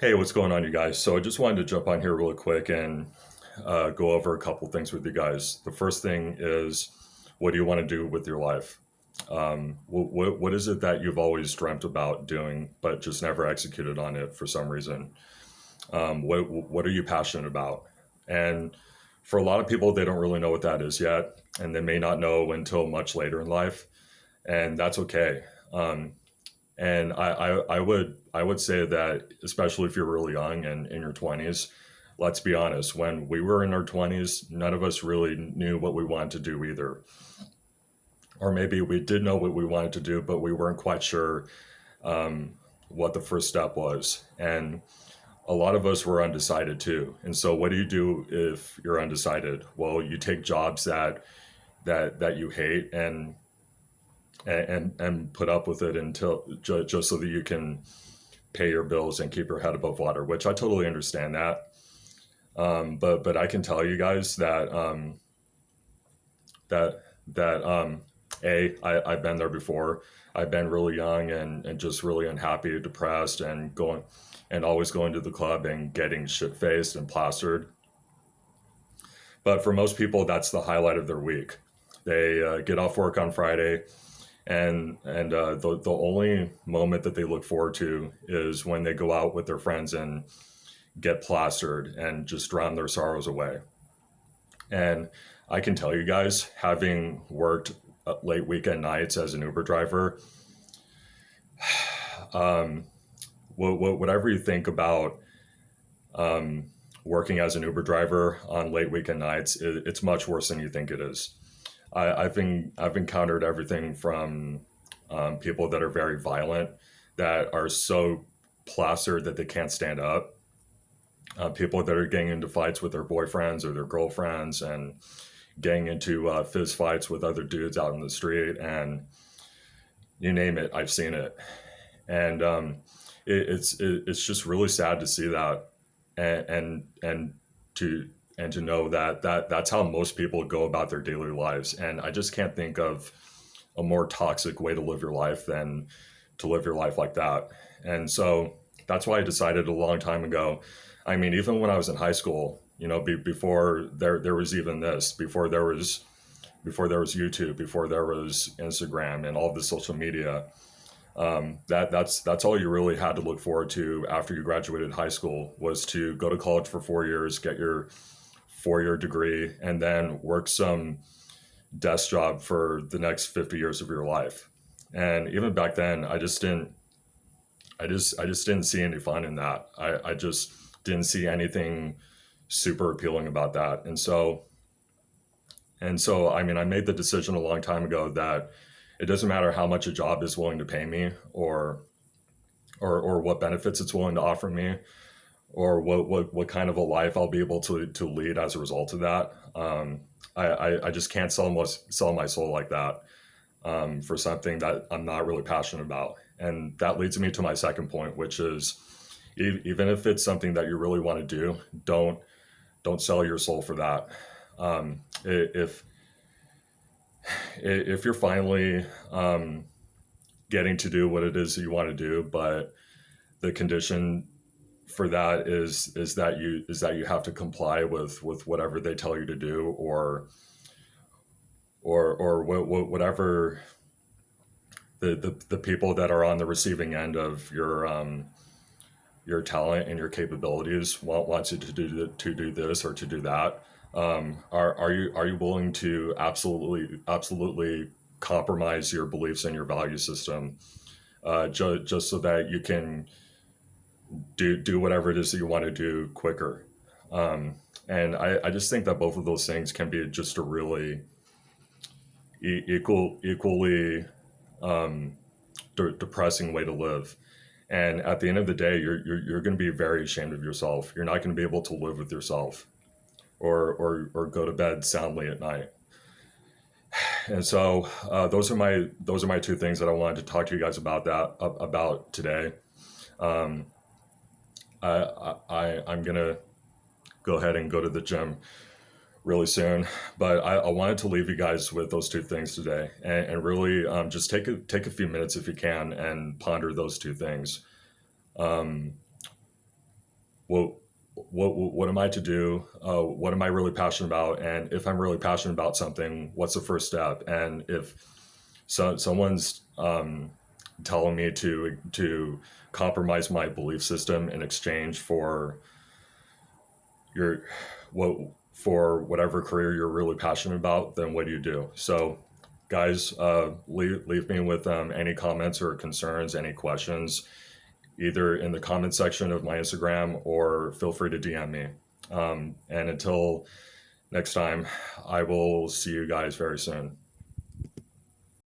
Hey, what's going on, you guys? So I just wanted to jump on here really quick and go over a couple things with you guys. The first thing is, what do you want to do with your life? What is it that you've always dreamt about doing, but just never executed on it for some reason? What are you passionate about? And for a lot of people, they don't really know what that is yet, and they may not know until much later in life, and that's okay. Um, and I would say that, especially if you're really young and in your 20s, let's be honest, when we were in our 20s, none of us really knew what we wanted to do either. Or maybe we did know what we wanted to do, but we weren't quite sure um, what the first step was. And a lot of us were undecided too. And so what do you do if you're undecided? Well, you take jobs that you hate and put up with it until just so that you can pay your bills and keep your head above water, which I totally understand that. But I can tell you guys that that I've been there before. I've been really young and just really unhappy, depressed, and going and always going to the club and getting shit faced and plastered. But for most people, that's the highlight of their week. They get off work on Friday, and the only moment that they look forward to is when they go out with their friends and get plastered and just drown their sorrows away. And I can tell you guys, having worked late weekend nights as an Uber driver, um, whatever you think about um, working as an Uber driver on late weekend nights, it's much worse than you think it is. I've encountered everything from people that are very violent, that are so plastered that they can't stand up, people that are getting into fights with their boyfriends or their girlfriends and getting into fist fights with other dudes out in the street, and you name it, I've seen it. And it's just really sad to see that, and to and to know that that's how most people go about their daily lives. And I just can't think of a more toxic way to live your life than to live your life like that. And so that's why I decided a long time ago. I mean, even when I was in high school, before there was even this, before there was YouTube, before there was Instagram and all the social media, that's all you really had to look forward to after you graduated high school, was to go to college for 4 years, get your 4 year degree, and then work some desk job for the next 50 years of your life. And even back then, I just didn't see any fun in that. I just didn't see anything super appealing about that. And so I mean, I made the decision a long time ago that it doesn't matter how much a job is willing to pay me, or what benefits it's willing to offer me, or what kind of a life I'll be able to lead as a result of that. I just can't sell my soul like that, for something that I'm not really passionate about. And that leads me to my second point, which is, even if it's something that you really want to do, don't sell your soul for that. If you're finally getting to do what it is that you want to do, but the condition for that is that you have to comply with whatever they tell you to do, or whatever the people that are on the receiving end of your talent and your capabilities wants you to do this or to do that. Are you willing to absolutely compromise your beliefs and your value system, just so that you can do whatever it is that you want to do quicker? And I just think that both of those things can be just a really equally um, depressing way to live. And at the end of the day, you're going to be very ashamed of yourself. You're not going to be able to live with yourself, or go to bed soundly at night. And so those are my two things that I wanted to talk to you guys about today. Um, I'm gonna go ahead and go to the gym really soon, but I wanted to leave you guys with those two things today, and really, just take a few minutes if you can and ponder those two things. Um, what what am I to do? What am I really passionate about? And if I'm really passionate about something, what's the first step? And if someone's telling me to compromise my belief system in exchange for your what for whatever career you're really passionate about, then what do you do? So, guys, leave me with any comments or concerns, any questions, either in the comment section of my Instagram or feel free to DM me. And until next time, I will see you guys very soon.